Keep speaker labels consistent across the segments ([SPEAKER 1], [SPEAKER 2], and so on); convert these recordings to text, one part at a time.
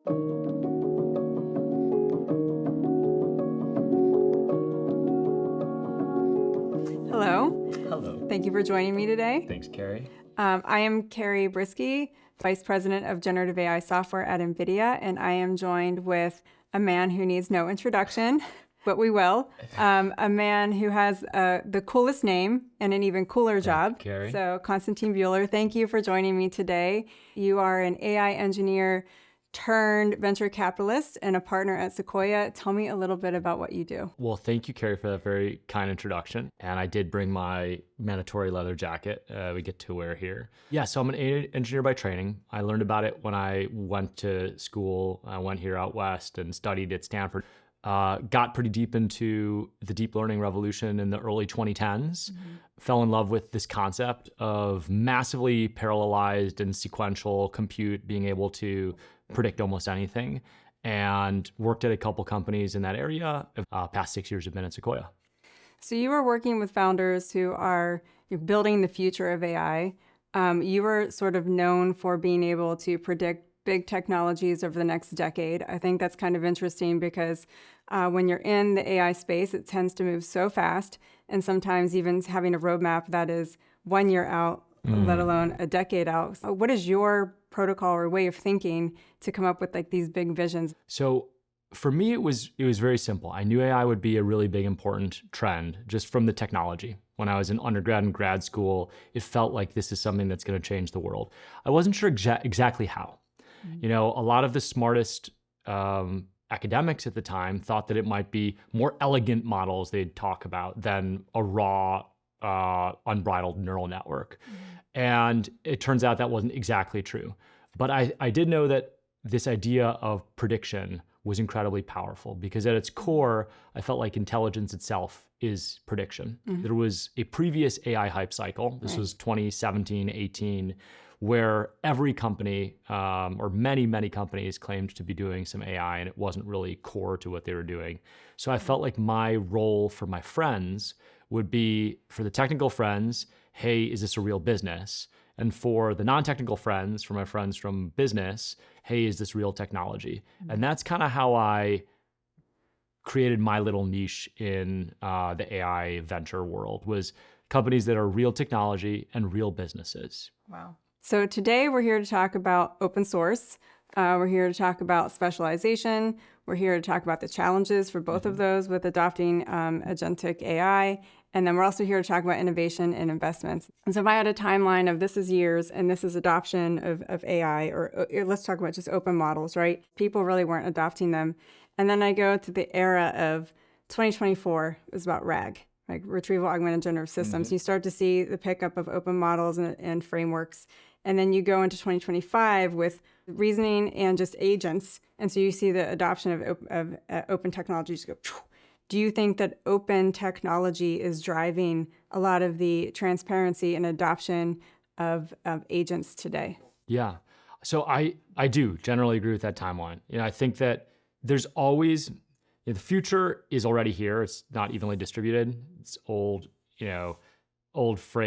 [SPEAKER 1] Hello.
[SPEAKER 2] Hello.
[SPEAKER 1] Thank you for joining me today.
[SPEAKER 2] Thanks, Kari.
[SPEAKER 1] I am Kari Briski, Vice President of Generative AI Software at NVIDIA, and I am joined with a man who needs no introduction, but we will. A man who has the coolest name and an even cooler job.
[SPEAKER 2] Kari.
[SPEAKER 1] So, Konstantine Buhler, thank you for joining me today. You are an AI engineer turned venture capitalist and a partner at Sequoia. Tell me a little bit about what you do.
[SPEAKER 2] Well, thank you, Kari, for that very kind introduction. And I did bring my mandatory leather jacket we get to wear here. Yeah, so I'm an AI engineer by training. I learned about it when I went to school. I went here out west and studied at Stanford. Got pretty deep into the deep learning revolution in the early 2010s. Fell in love with this concept of massively parallelized and sequential compute being able to predict almost anything, and worked at a couple companies in that area. Past 6 years have been at Sequoia.
[SPEAKER 1] So you were working with founders who are building the future of AI. You were sort of known for being able to predict big technologies over the next decade. I think that's kind of interesting because when you're in the AI space, it tends to move so fast, and sometimes even having a roadmap that is 1 year out, let alone a decade out. So what is your protocol or way of thinking to come up with like these big visions?
[SPEAKER 2] So for me, it was very simple. I knew AI would be a really big, important trend just from the technology. When I was in undergrad and grad school, it felt like this is something that's going to change the world. I wasn't sure exactly how. You know, a lot of the smartest academics at the time thought that it might be more elegant models they'd talk about than a raw, unbridled neural network. And it turns out that wasn't exactly true. But I did know that this idea of prediction was incredibly powerful because at its core, I felt like intelligence itself is prediction. There was a previous AI hype cycle. This was 2017, 18, where every company or many companies claimed to be doing some AI, and it wasn't really core to what they were doing. So I felt like my role for my friends would be, for the technical friends, hey, is this a real business? And for the non-technical friends, for my friends from business, hey, is this real technology? And that's kind of how I created my little niche in the AI venture world, was companies that are real technology and real businesses.
[SPEAKER 1] Wow. So today we're here to talk about open source. We're here to talk about specialization. We're here to talk about the challenges for both of those with adopting agentic AI. And then we're also here to talk about innovation and investments. And so if I had a timeline of this is years and this is adoption of AI, or let's talk about just open models, right? People really weren't adopting them. And then I go to the era of 2024, it was about RAG, like retrieval augmented generative systems. You start to see the pickup of open models and frameworks. And then you go into 2025 with reasoning and just agents. And so you see the adoption of open technologies go. Do you think that open technology is driving a lot of the transparency and adoption of agents today?
[SPEAKER 2] Yeah. So I do generally agree with that timeline. You know, I think that there's always, the future is already here. It's not evenly distributed. It's old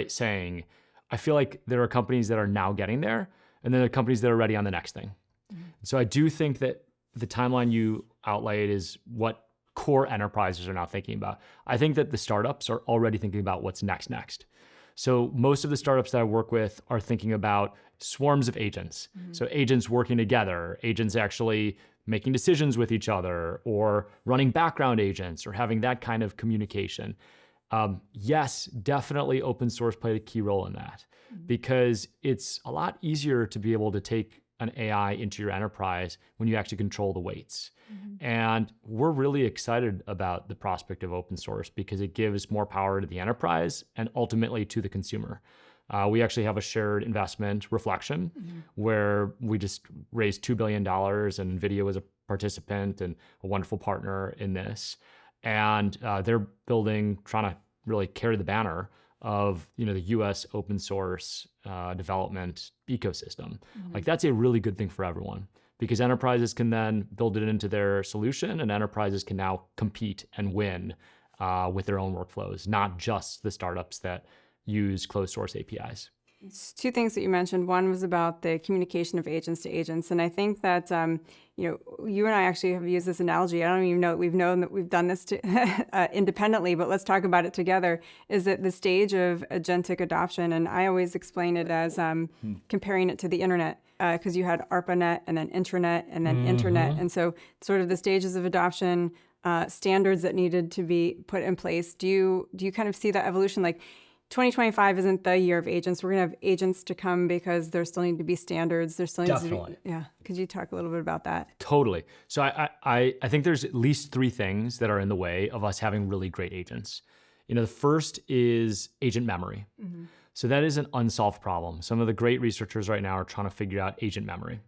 [SPEAKER 2] saying. I feel like there are companies that are now getting there, and then there are companies that are ready on the next thing. So I do think that the timeline you outlaid is what core enterprises are now thinking about. I think that the startups are already thinking about what's next. So most of the startups that I work with are thinking about swarms of agents. So agents working together, agents actually making decisions with each other, or running background agents, or having that kind of communication. Yes, definitely open source played a key role in that, because it's a lot easier to be able to take an AI into your enterprise when you actually control the weights. And we're really excited about the prospect of open source because it gives more power to the enterprise and ultimately to the consumer. We actually have a shared investment, Reflection, where we just raised $2 billion, and NVIDIA was a participant and a wonderful partner in this. And they're trying to really carry the banner of the U.S. open source development ecosystem. Like, that's a really good thing for everyone, because enterprises can then build it into their solution, and enterprises can now compete and win with their own workflows, not just the startups that use closed source APIs.
[SPEAKER 1] Two things that you mentioned. One was about the communication of agents to agents, and I think that you and I actually have used this analogy. I don't even know that we've known that we've done this independently, but let's talk about it together. Is that the stage of agentic adoption? And I always explain it as comparing it to the internet, because you had ARPANET and then intranet and then internet, and so sort of the stages of adoption, standards that needed to be put in place. Do you kind of see that evolution? Like 2025 isn't the year of agents. We're going to have agents to come because there still need to be standards. There still needs
[SPEAKER 2] Definitely.
[SPEAKER 1] to be, yeah. Could you talk a little bit about that?
[SPEAKER 2] Totally. So I think there's at least three things that are in the way of us having really great agents. The first is agent memory. So that is an unsolved problem. Some of the great researchers right now are trying to figure out agent memory.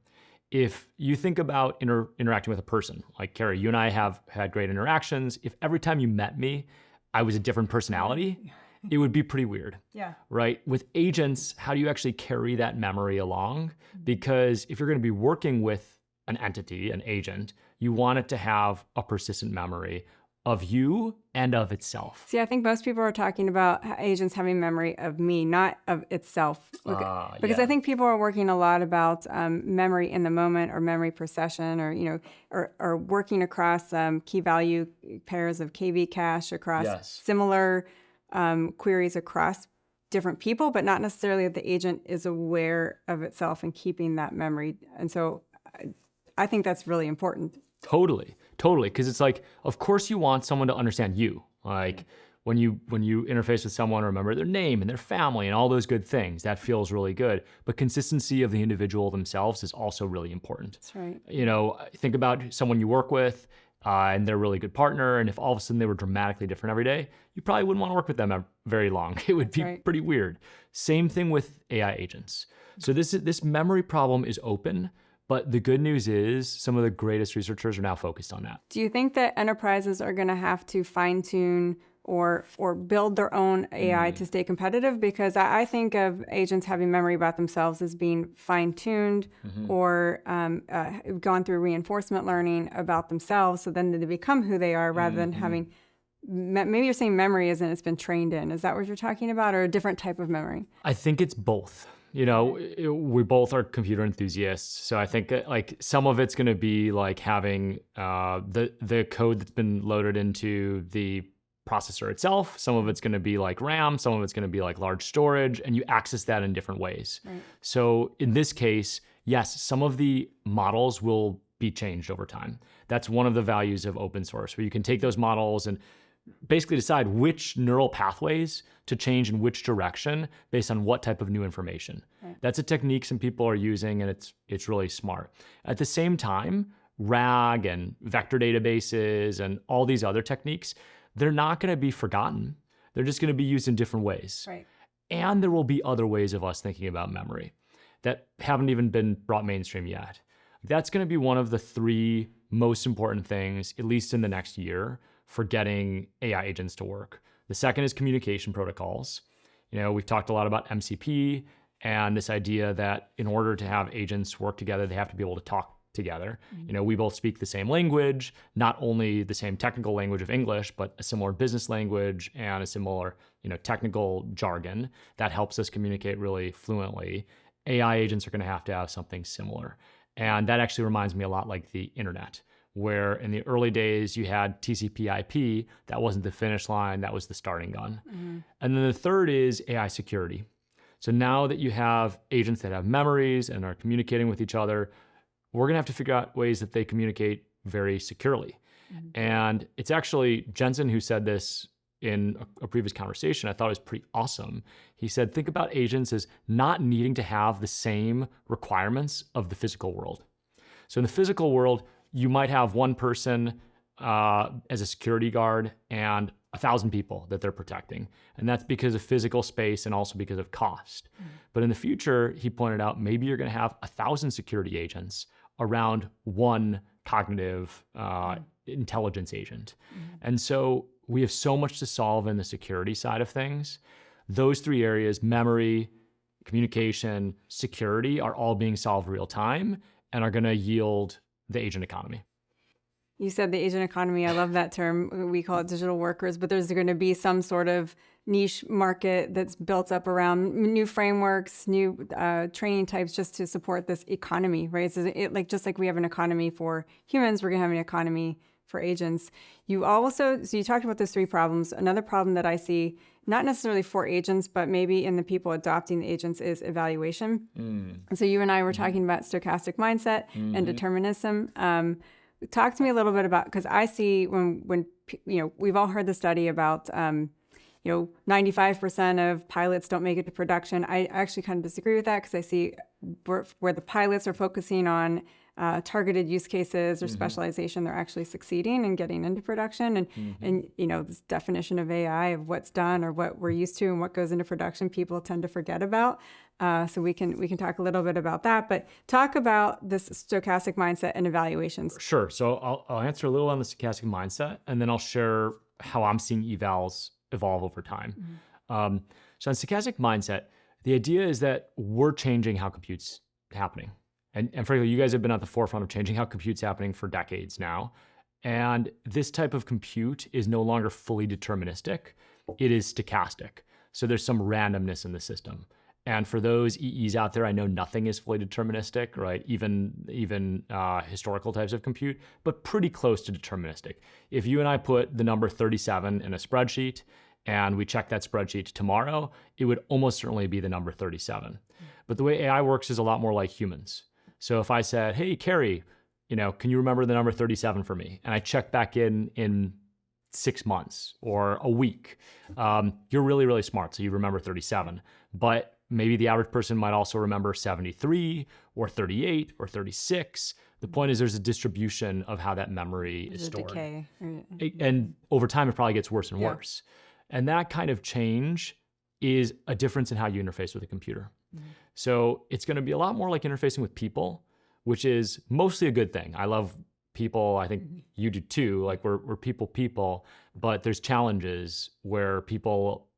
[SPEAKER 2] If you think about interacting with a person, like Kari, you and I have had great interactions. If every time you met me, I was a different personality, it would be pretty weird.
[SPEAKER 1] Yeah.
[SPEAKER 2] Right? With agents, how do you actually carry that memory along? Because if you're going to be working with an entity, an agent, you want it to have a persistent memory of you and of itself.
[SPEAKER 1] See, I think most people are talking about agents having memory of me, not of itself. Because I think people are working a lot about memory in the moment or memory per session, or working across key value pairs of KV cache across similar queries across different people, but not necessarily that the agent is aware of itself and keeping that memory. And so I think that's really important.
[SPEAKER 2] Totally. Because it's like, of course you want someone to understand you. Like when you interface with someone, remember their name and their family and all those good things. That feels really good. But consistency of the individual themselves is also really important.
[SPEAKER 1] That's right.
[SPEAKER 2] Think about someone you work with and they're a really good partner. And if all of a sudden they were dramatically different every day, you probably wouldn't want to work with them very long. It would be pretty weird. Same thing with AI agents. So this memory problem is open. But the good news is some of the greatest researchers are now focused on that.
[SPEAKER 1] Do you think that enterprises are going to have to fine tune or build their own AI to stay competitive? Because I think of agents having memory about themselves as being fine tuned or gone through reinforcement learning about themselves. So then they become who they are rather than having, maybe you're saying memory isn't, it's been trained in. Is that what you're talking about, or a different type of memory?
[SPEAKER 2] I think it's both. We both are computer enthusiasts. So I think like some of it's going to be like having the code that's been loaded into the processor itself. Some of it's going to be like RAM. Some of it's going to be like large storage, and you access that in different ways. Right. So in this case, yes, some of the models will be changed over time. That's one of the values of open source, where you can take those models and basically decide which neural pathways to change in which direction based on what type of new information. Right. That's a technique some people are using, and it's really smart. At the same time, RAG and vector databases and all these other techniques, they're not going to be forgotten. They're just going to be used in different ways.
[SPEAKER 1] Right.
[SPEAKER 2] And there will be other ways of us thinking about memory that haven't even been brought mainstream yet. That's going to be one of the three most important things, at least in the next year, for getting AI agents to work. The second is communication protocols. We've talked a lot about MCP and this idea that in order to have agents work together, they have to be able to talk together. We both speak the same language, not only the same technical language of English, but a similar business language and a similar, technical jargon that helps us communicate really fluently. AI agents are going to have something similar. And that actually reminds me a lot like the internet, where in the early days you had TCP/IP. That wasn't the finish line, that was the starting gun. And then the third is AI security. So now that you have agents that have memories and are communicating with each other, we're going to have to figure out ways that they communicate very securely. And it's actually Jensen who said this in a previous conversation. I thought it was pretty awesome. He said, think about agents as not needing to have the same requirements of the physical world. So in the physical world, you might have one person as a security guard and 1,000 people that they're protecting. And that's because of physical space and also because of cost. But in the future, he pointed out, maybe you're going to have 1,000 security agents around one cognitive intelligence agent. And so we have so much to solve in the security side of things. Those three areas, memory, communication, security, are all being solved real time and are going to yield the agent economy.
[SPEAKER 1] You said the agent economy. I love that term. We call it digital workers, but there's going to be some sort of niche market that's built up around new frameworks, new training types just to support this economy, right? So like just like we have an economy for humans, we're going to have an economy for agents. You talked about those three problems. Another problem that I see, not necessarily for agents, but maybe in the people adopting the agents, is evaluation. And so you and I were talking about stochastic mindset and determinism. Talk to me a little bit about, because I see when we've all heard the study about 95% of pilots don't make it to production. I actually kind of disagree with that, because I see where the pilots are focusing on targeted use cases or specialization, they're actually succeeding and getting into production. And this definition of AI, of what's done or what we're used to and what goes into production, people tend to forget about. So we can talk a little bit about that, but talk about this stochastic mindset and evaluations.
[SPEAKER 2] Sure. So I'll answer a little on the stochastic mindset, and then I'll share how I'm seeing evals evolve over time. So on stochastic mindset, the idea is that we're changing how compute's happening. And frankly, you guys have been at the forefront of changing how compute's happening for decades now. And this type of compute is no longer fully deterministic. It is stochastic. So there's some randomness in the system. And for those EEs out there, I know nothing is fully deterministic, right? Even historical types of compute, but pretty close to deterministic. If you and I put the number 37 in a spreadsheet and we check that spreadsheet tomorrow, it would almost certainly be the number 37. But the way AI works is a lot more like humans. So if I said, hey, Kari, can you remember the number 37 for me? And I check back in 6 months or a week, you're really, really smart. So you remember 37. But maybe the average person might also remember 73 or 38 or 36. The point is there's a distribution of how that memory is stored.
[SPEAKER 1] Decay.
[SPEAKER 2] And over time, it probably gets worse and worse. And that kind of change is a difference in how you interface with a computer. So it's going to be a lot more like interfacing with people, which is mostly a good thing. I love people. I think you do too. Like we're people, but there's challenges where people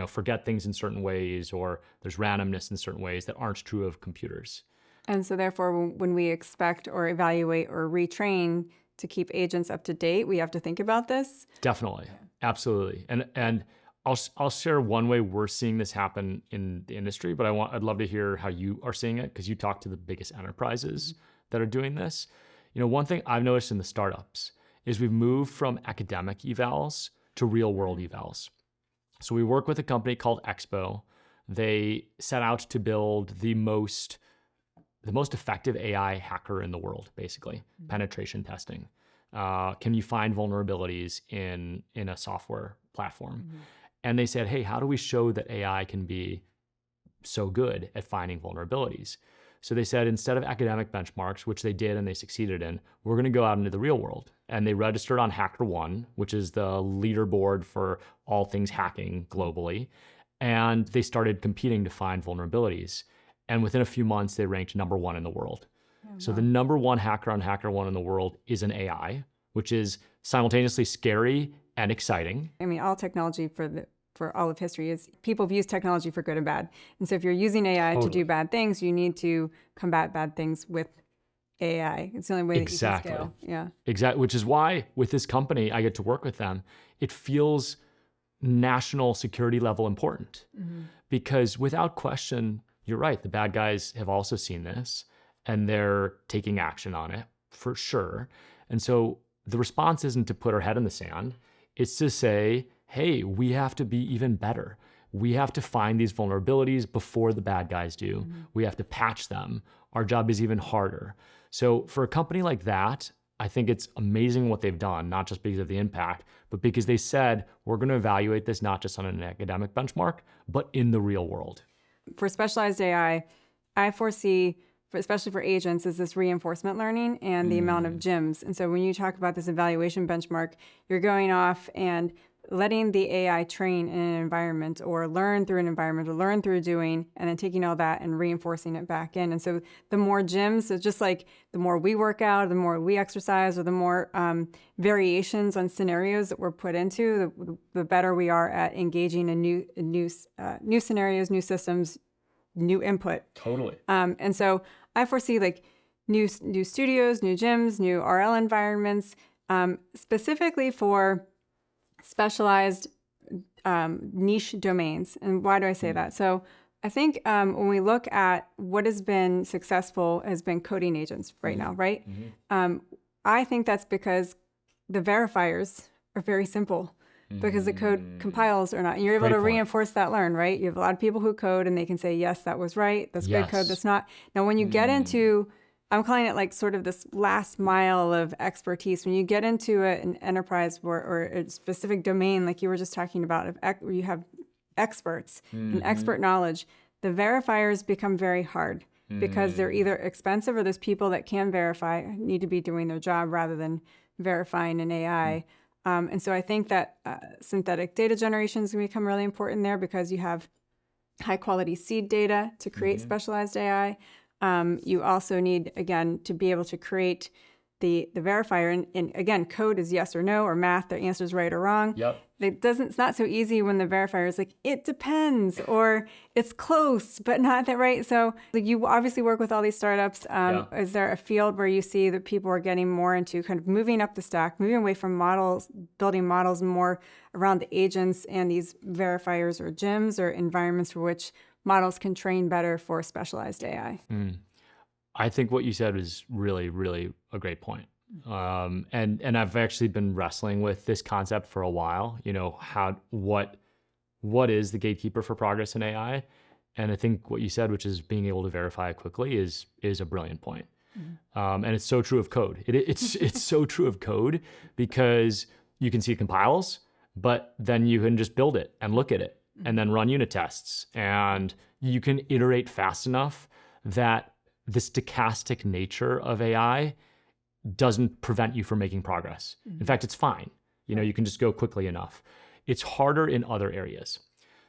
[SPEAKER 2] forget things in certain ways, or there's randomness in certain ways that aren't true of computers.
[SPEAKER 1] And so therefore, when we expect or evaluate or retrain to keep agents up to date, we have to think about this?
[SPEAKER 2] Definitely. Absolutely. And I'll share one way we're seeing this happen in the industry, but I'd love to hear how you are seeing it, because you talk to the biggest enterprises that are doing this. One thing I've noticed in the startups is we've moved from academic evals to real world evals. So we work with a company called Expo. They set out to build the most effective AI hacker in the world, basically, penetration testing. Can you find vulnerabilities in a software platform? And they said, hey, how do we show that AI can be so good at finding vulnerabilities? So they said, instead of academic benchmarks, which they did and they succeeded in, we're going to go out into the real world. And they registered on HackerOne, which is the leaderboard for all things hacking globally. And they started competing to find vulnerabilities. And within a few months, they ranked number 1 in the world. So the number 1 hacker on HackerOne in the world is an AI, which is simultaneously scary and exciting.
[SPEAKER 1] I mean, all technology for all of history is people have used technology for good and bad. And so if you're using AI to do bad things, you need to combat bad things with AI. It's the only way that you can scale. Yeah.
[SPEAKER 2] Exactly. Which is why with this company, I get to work with them. It feels national security level important, because without question, you're right. The bad guys have also seen this and they're taking action on it for sure. And so the response isn't to put our head in the sand. It's to say, hey, we have to be even better. We have to find these vulnerabilities before the bad guys do. We have to patch them. Our job is even harder. So for a company like that, I think it's amazing what they've done, not just because of the impact, but because they said, we're going to evaluate this not just on an academic benchmark, but in the real world.
[SPEAKER 1] For specialized AI, I foresee, especially for agents, is this reinforcement learning and the amount of gyms. And so when you talk about this evaluation benchmark, you're going off and letting the AI train in an environment or learn through an environment or learn through doing, and then taking all that and reinforcing it back in. And so the more gyms, so just like the more we work out, the more we exercise, or the more variations on scenarios that we're put into, the better we are at engaging in new scenarios, new systems, new input.
[SPEAKER 2] Totally.
[SPEAKER 1] And so I foresee like new studios, new gyms, new RL environments, specifically for specialized niche domains. And why do I say that? So I think when we look at what has been successful has been coding agents right now, right? I think that's because the verifiers are very simple because the code compiles or not. And you're able to reinforce that learn, right? You have a lot of people who code and they can say, yes, that was right. That's good code. That's not. Now, when you get into, I'm calling it like sort of this last mile of expertise. When you get into an enterprise or a specific domain, like you were just talking about, where you have experts and expert knowledge, the verifiers become very hard because they're either expensive or there's people that can verify, need to be doing their job rather than verifying an AI. And so I think that synthetic data generation is going to become really important there because you have high quality seed data to create specialized AI. You also need, again, to be able to create the verifier. And again, code is yes or no, or math, the answer is right or wrong. It's not so easy when the verifier is like, it depends, or it's close, but not that right. So like, you obviously work with all these startups. Is there a field where you see that people are getting more into kind of moving up the stack, moving away from models, building models more around the agents and these verifiers or gyms or environments for which models can train better for specialized AI?
[SPEAKER 2] I think what you said is really, really a great point. And I've actually been wrestling with this concept for a while. You know, what is the gatekeeper for progress in AI? And I think what you said, which is being able to verify it quickly, is a brilliant point. And it's so true of code. It's so true of code because you can see it compiles, but then you can just build it and look at it and then run unit tests, and you can iterate fast enough that the stochastic nature of AI doesn't prevent you from making progress. In fact, it's fine. You know, you can just go quickly enough. It's harder in other areas.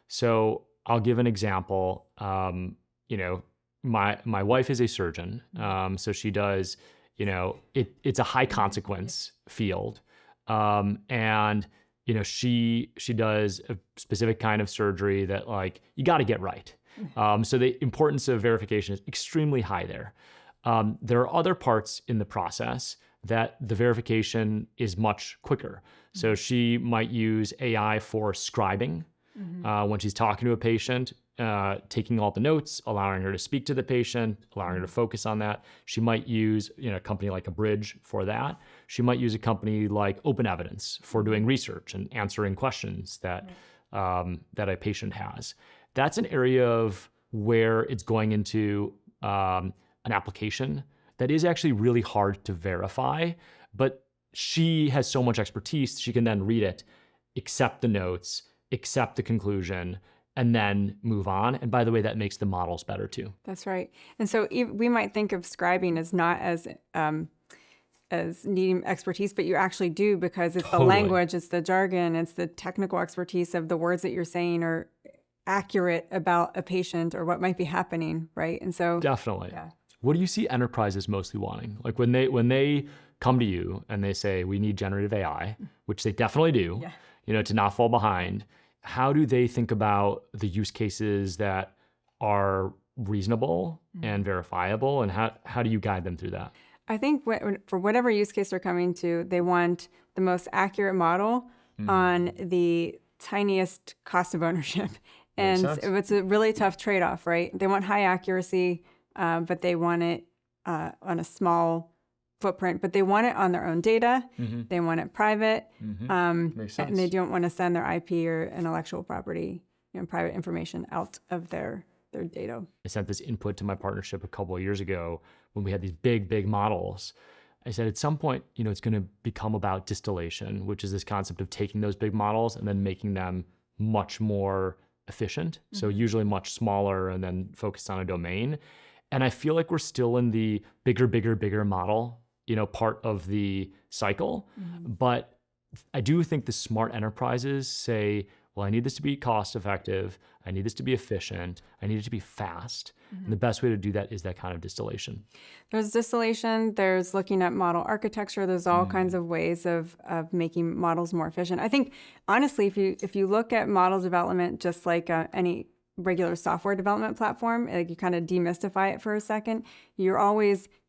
[SPEAKER 2] So I'll give an example. You know, my wife is a surgeon. So she does, you know, it's a high consequence field. And, you know, she does a specific kind of surgery that like, you got to get right. So the importance of verification is extremely high there. There are other parts in the process that the verification is much quicker. So she might use AI for scribing when she's talking to a patient, taking all the notes, allowing her to speak to the patient, allowing her to focus on that. She might use, you know, a company like a Bridge for that. She might use a company like Open Evidence for doing research and answering questions that that a patient has. That's an area of where it's going into an application that is actually really hard to verify, but she has so much expertise, she can then read it, accept the notes, accept the conclusion, and then move on. And by the way, that makes the models better too.
[SPEAKER 1] That's right. And so we might think of scribing as not as needing expertise, but you actually do because it's the language, it's the jargon, it's the technical expertise of the words that you're saying are accurate about a patient or what might be happening, right? And so
[SPEAKER 2] definitely. What do you see enterprises mostly wanting? Like when they come to you and they say, we need generative AI, which they definitely do, you know, to not fall behind, how do they think about the use cases that are reasonable and verifiable, and how do you guide them through that?
[SPEAKER 1] I think for whatever use case they're coming to, they want the most accurate model on the tiniest cost of ownership. And it's a really tough trade-off, right? They want high accuracy, but they want it on a small footprint, but they want it on their own data. They want it private.
[SPEAKER 2] Makes sense.
[SPEAKER 1] And they don't want to send their IP or intellectual property, you know, private information out of their data.
[SPEAKER 2] I sent this input to my partnership a couple of years ago when we had these big models. I said, at some point, you know, it's going to become about distillation, which is this concept of taking those big models and then making them much more efficient. So usually much smaller and then focused on a domain. And I feel like we're still in the bigger model, you know, part of the cycle. But I do think the smart enterprises say, well, I need this to be cost effective. I need this to be efficient. I need it to be fast. And the best way to do that is that kind of distillation.
[SPEAKER 1] There's distillation. There's looking at model architecture. There's all kinds of ways of making models more efficient. I think, honestly, if you look at model development just like any regular software development platform, like you kind of demystify it for a second, you're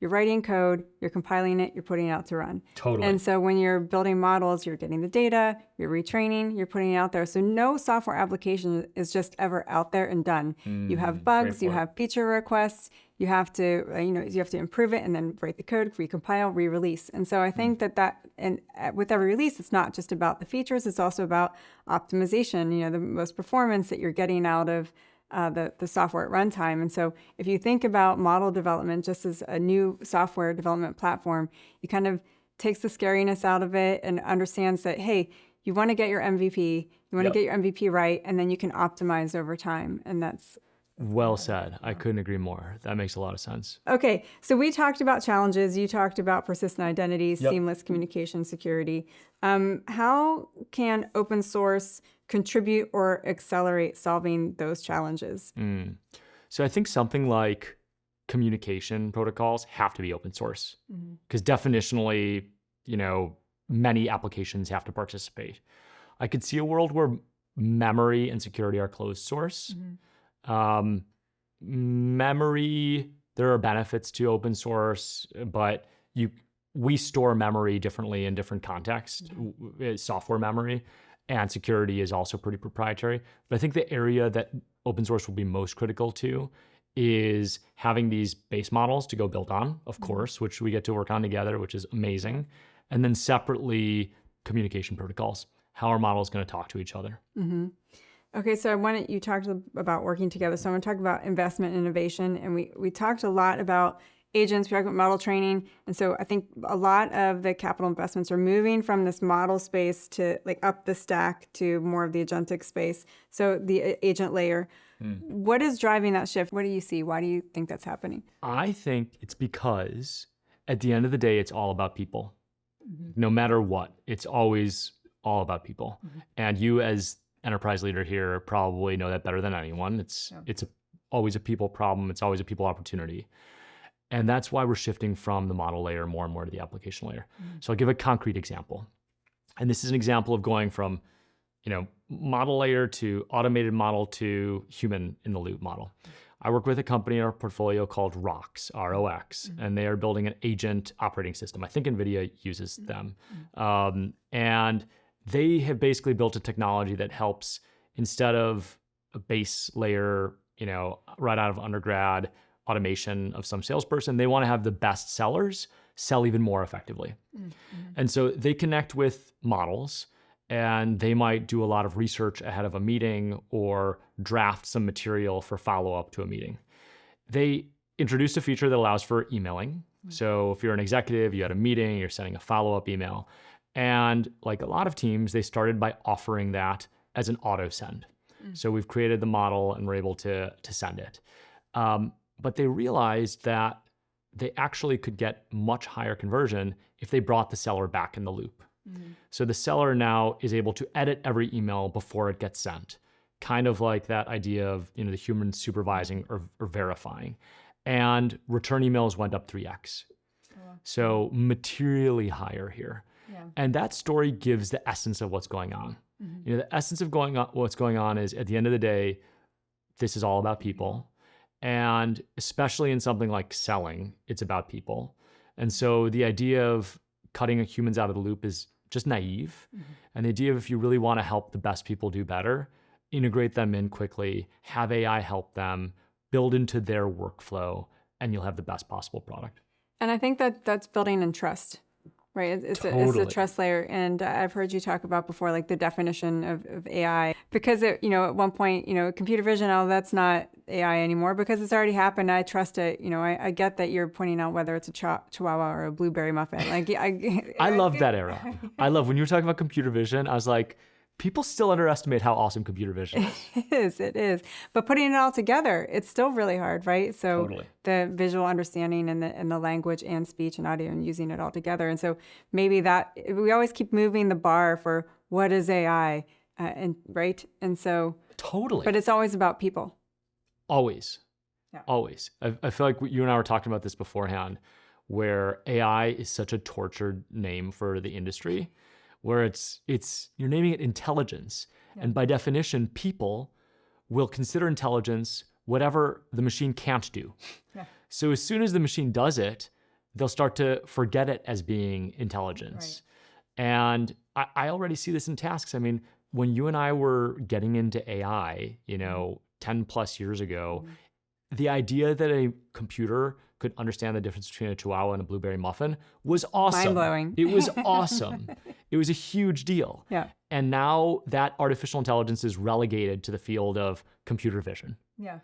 [SPEAKER 1] writing code, you're compiling it, you're putting it out to run.
[SPEAKER 2] Totally.
[SPEAKER 1] And so when you're building models, you're getting the data, you're retraining, you're putting it out there. So no software application is just ever out there and done. You have bugs, you have feature requests, you have to, you have to improve it and then write the code, recompile, re-release. And so I think and with every release, it's not just about the features, it's also about optimization, the most performance that you're getting out of the software at runtime. And so if you think about model development just as a new software development platform, it kind of takes the scariness out of it and understands that, hey, you want to get your MVP, you want to get your MVP right, and then you can optimize over time. And that's
[SPEAKER 2] well said. I couldn't agree more. That makes a lot of sense.
[SPEAKER 1] Okay, so we talked about challenges. You talked about persistent identities, seamless communication, security. How can open source contribute or accelerate solving those challenges?
[SPEAKER 2] So I think something like communication protocols have to be open source because definitionally, many applications have to participate. I could see a world where memory and security are closed source. Memory, there are benefits to open source, but we store memory differently in different contexts, software memory, and security is also pretty proprietary. But I think the area that open source will be most critical to is having these base models to go build on, of course, which we get to work on together, which is amazing. And then separately, communication protocols. How are models going to talk to each other?
[SPEAKER 1] Okay, so you talked about working together. So I want to talk about investment and innovation. And we talked a lot about agents, we talked about model training. And so I think a lot of the capital investments are moving from this model space to up the stack to more of the agentic space. So the agent layer. What is driving that shift? What do you see? Why do you think that's happening?
[SPEAKER 2] I think it's because at the end of the day, it's all about people. No matter what, it's always all about people. And you as enterprise leader here probably know that better than anyone. It's always a people problem. It's always a people opportunity. And that's why we're shifting from the model layer more and more to the application layer. So I'll give a concrete example. And this is an example of going from, model layer to automated model to human in the loop model. I work with a company in our portfolio called ROX, R-O-X, and they are building an agent operating system. I think NVIDIA uses them. And they have basically built a technology that helps, instead of a base layer, right out of undergrad automation of some salesperson, they want to have the best sellers sell even more effectively. And so they connect with models and they might do a lot of research ahead of a meeting or draft some material for follow-up to a meeting. They introduced a feature that allows for emailing. So if you're an executive, you had a meeting, you're sending a follow-up email. And like a lot of teams, they started by offering that as an auto send. So we've created the model and we're able to send it. But they realized that they actually could get much higher conversion if they brought the seller back in the loop. So the seller now is able to edit every email before it gets sent. Kind of like that idea of the human supervising or verifying. And return emails went up 3x. So materially higher here. And that story gives the essence of what's going on. The essence of what's going on is, at the end of the day, this is all about people. And especially in something like selling, it's about people. And so the idea of cutting humans out of the loop is just naive. And the idea of, if you really want to help the best people do better, integrate them in quickly, have AI help them, build into their workflow, and you'll have the best possible product.
[SPEAKER 1] And I think that's building in trust. Right, it's a trust layer, and I've heard you talk about before, the definition of AI, because at one point, computer vision, that's not AI anymore because it's already happened. I trust it. I get that you're pointing out whether it's a Chihuahua or a blueberry muffin.
[SPEAKER 2] I love that era. I love when you were talking about computer vision. I was like, people still underestimate how awesome computer vision is.
[SPEAKER 1] It is. But putting it all together, it's still really hard, right? So the visual understanding and the language and speech and audio and using it all together. And so maybe that we always keep moving the bar for what is AI, right? And so but it's always about people.
[SPEAKER 2] Always. Always. I feel like you and I were talking about this beforehand, where AI is such a tortured name for the industry. Where it's you're naming it intelligence. And by definition, people will consider intelligence whatever the machine can't do. So as soon as the machine does it, they'll start to forget it as being intelligence. And I already see this in tasks. I mean, when you and I were getting into AI, 10 plus years ago, the idea that a computer could understand the difference between a Chihuahua and a blueberry muffin was awesome.
[SPEAKER 1] Mind-blowing.
[SPEAKER 2] It was awesome. It was a huge deal.
[SPEAKER 1] Yeah.
[SPEAKER 2] And now that artificial intelligence is relegated to the field of computer vision.
[SPEAKER 1] Yeah.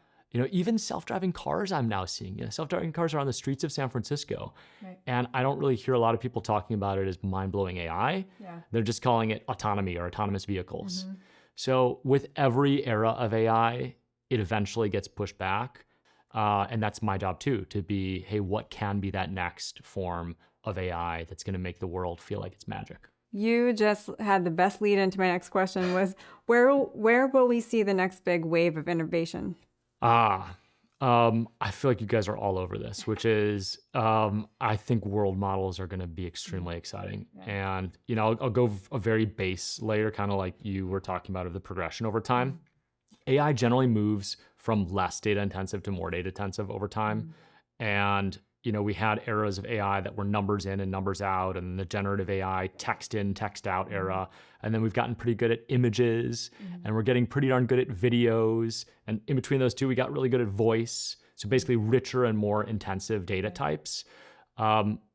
[SPEAKER 2] Even self-driving cars I'm now seeing. Self-driving cars are on the streets of San Francisco.
[SPEAKER 1] Right.
[SPEAKER 2] And I don't really hear a lot of people talking about it as mind-blowing AI.
[SPEAKER 1] Yeah.
[SPEAKER 2] They're just calling it autonomy or autonomous vehicles. So with every era of AI, it eventually gets pushed back. And that's my job too, to be, hey, what can be that next form of AI that's going to make the world feel like it's magic?
[SPEAKER 1] You just had the best lead into my next question was, where will we see the next big wave of innovation?
[SPEAKER 2] I feel like you guys are all over this, which is, I think world models are going to be extremely exciting. Yeah. And, I'll go a very base layer, kind of like you were talking about, of the progression over time. AI generally moves from less data intensive to more data intensive over time. And, we had eras of AI that were numbers in and numbers out, and the generative AI text in, text out era. And then we've gotten pretty good at images, and we're getting pretty darn good at videos. And in between those two, we got really good at voice. So basically richer and more intensive data types.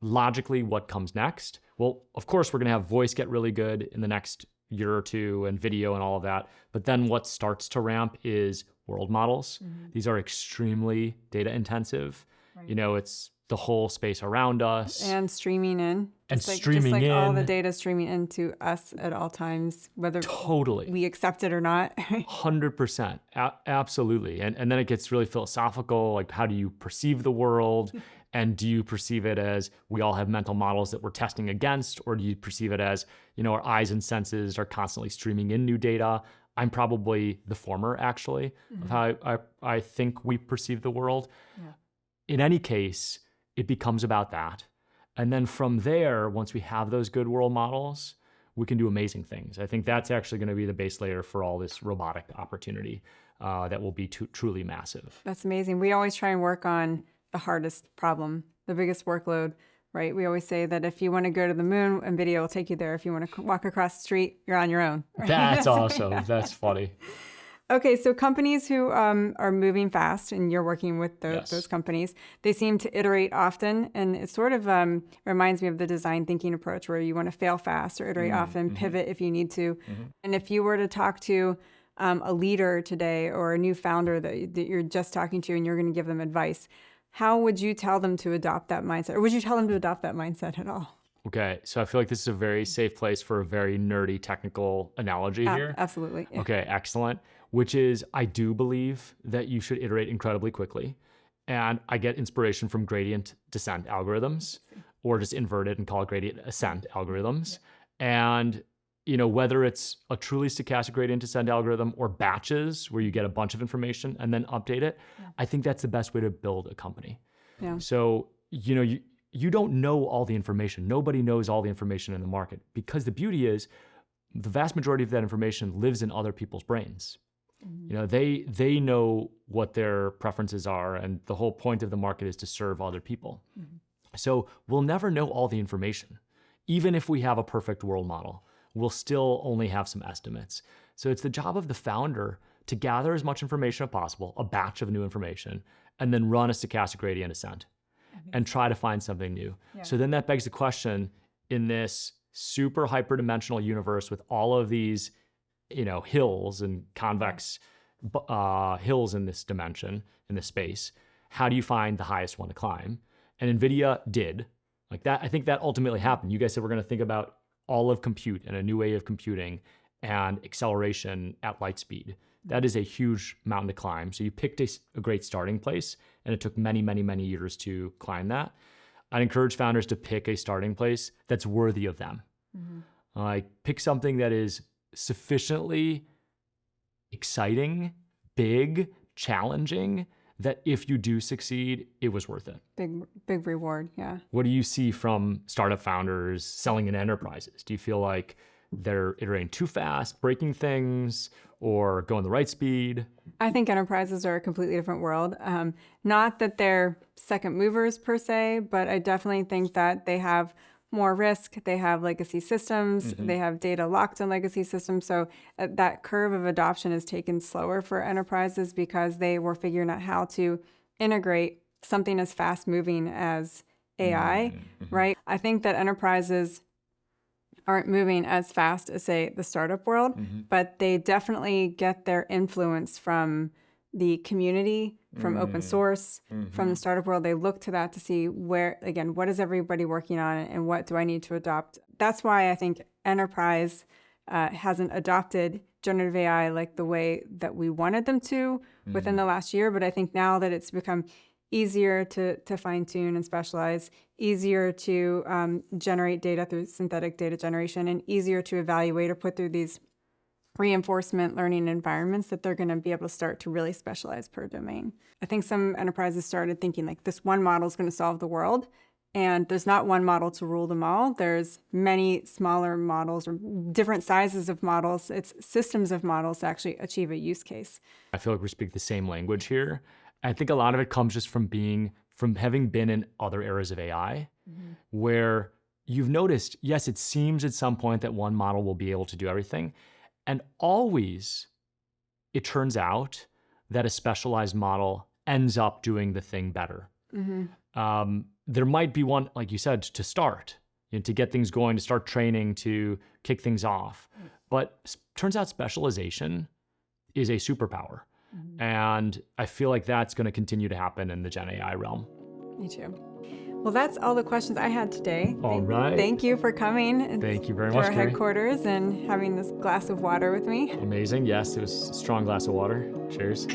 [SPEAKER 2] Logically, what comes next? Well, of course, we're going to have voice get really good in the next year or two, and video and all of that. But then what starts to ramp is world models. These are extremely data intensive. It's the whole space around us.
[SPEAKER 1] And streaming in.
[SPEAKER 2] And
[SPEAKER 1] just
[SPEAKER 2] streaming
[SPEAKER 1] like
[SPEAKER 2] in.
[SPEAKER 1] All the data streaming into us at all times, whether we accept it or not.
[SPEAKER 2] 100%. Absolutely. And then it gets really philosophical. Like, how do you perceive the world? And do you perceive it as we all have mental models that we're testing against? Or do you perceive it as, our eyes and senses are constantly streaming in new data? I'm probably the former, actually, of how I think we perceive the world. Yeah. In any case, it becomes about that. And then from there, once we have those good world models, we can do amazing things. I think that's actually going to be the base layer for all this robotic opportunity that will be truly massive.
[SPEAKER 1] That's amazing. We always try and work on the hardest problem, the biggest workload, right? We always say that if you want to go to the moon, NVIDIA will take you there. If you want to walk across the street, you're on your own. Right?
[SPEAKER 2] That's awesome. That's funny.
[SPEAKER 1] Okay, so companies who are moving fast, and you're working with those companies, they seem to iterate often, and it sort of reminds me of the design thinking approach, where you want to fail fast or iterate often, pivot if you need to. And if you were to talk to a leader today or a new founder that you're just talking to and you're going to give them advice, how would you tell them to adopt that mindset? Or would you tell them to adopt that mindset at all?
[SPEAKER 2] Okay, so I feel like this is a very safe place for a very nerdy technical analogy here.
[SPEAKER 1] Absolutely. Yeah.
[SPEAKER 2] Okay, excellent. Which is, I do believe that you should iterate incredibly quickly. And I get inspiration from gradient descent algorithms, or just invert it and call it gradient ascent algorithms. Yeah. And whether it's a truly stochastic gradient descent algorithm or batches where you get a bunch of information and then update it, I think that's the best way to build a company. Yeah. So, you don't know all the information. Nobody knows all the information in the market, because the beauty is the vast majority of that information lives in other people's brains. They know what their preferences are, and the whole point of the market is to serve other people. So we'll never know all the information. Even if we have a perfect world model, we'll still only have some estimates. So it's the job of the founder to gather as much information as possible, a batch of new information, and then run a stochastic gradient ascent and try to find something new. Yeah. So then that begs the question, in this super hyperdimensional universe with all of these hills and convex hills in this dimension, in this space, how do you find the highest one to climb? And NVIDIA did. Like that, I think that ultimately happened. You guys said we're going to think about all of compute and a new way of computing and acceleration at light speed. That is a huge mountain to climb. So you picked a great starting place, and it took many, many, many years to climb that. I'd encourage founders to pick a starting place that's worthy of them. Pick something that is sufficiently exciting, big, challenging, that if you do succeed, it was worth it.
[SPEAKER 1] Big reward, yeah.
[SPEAKER 2] What do you see from startup founders selling in enterprises? Do you feel like they're iterating too fast, breaking things, or going the right speed?
[SPEAKER 1] I think enterprises are a completely different world. Not that they're second movers per se, but I definitely think that they have more risk. They have legacy systems. They have data locked in legacy systems. So that curve of adoption is taken slower for enterprises because they were figuring out how to integrate something as fast moving as AI, right? I think that enterprises aren't moving as fast as, say, the startup world, but they definitely get their influence from the community, from open source, from the startup world. They look to that to see where, again, what is everybody working on and what do I need to adopt? That's why I think enterprise hasn't adopted generative AI like the way that we wanted them to within the last year. But I think now that it's become easier to fine tune and specialize, easier to generate data through synthetic data generation, and easier to evaluate or put through these reinforcement learning environments, that they're going to be able to start to really specialize per domain. I think some enterprises started thinking like this one model is going to solve the world. And there's not one model to rule them all. There's many smaller models or different sizes of models. It's systems of models to actually achieve a use case.
[SPEAKER 2] I feel like we speak the same language here. I think a lot of it comes just from having been in other eras of AI, where you've noticed, yes, it seems at some point that one model will be able to do everything. And always, it turns out that a specialized model ends up doing the thing better. There might be one, like you said, to start, to get things going, to start training, to kick things off. But turns out specialization is a superpower. And I feel like that's going to continue to happen in the Gen AI realm.
[SPEAKER 1] Me too. Well, that's all the questions I had today.
[SPEAKER 2] All right.
[SPEAKER 1] Thank you for coming.
[SPEAKER 2] Thank you very
[SPEAKER 1] to
[SPEAKER 2] much,
[SPEAKER 1] our
[SPEAKER 2] Kari.
[SPEAKER 1] headquarters and having this glass of water with me.
[SPEAKER 2] Amazing. Yes, it was a strong glass of water. Cheers.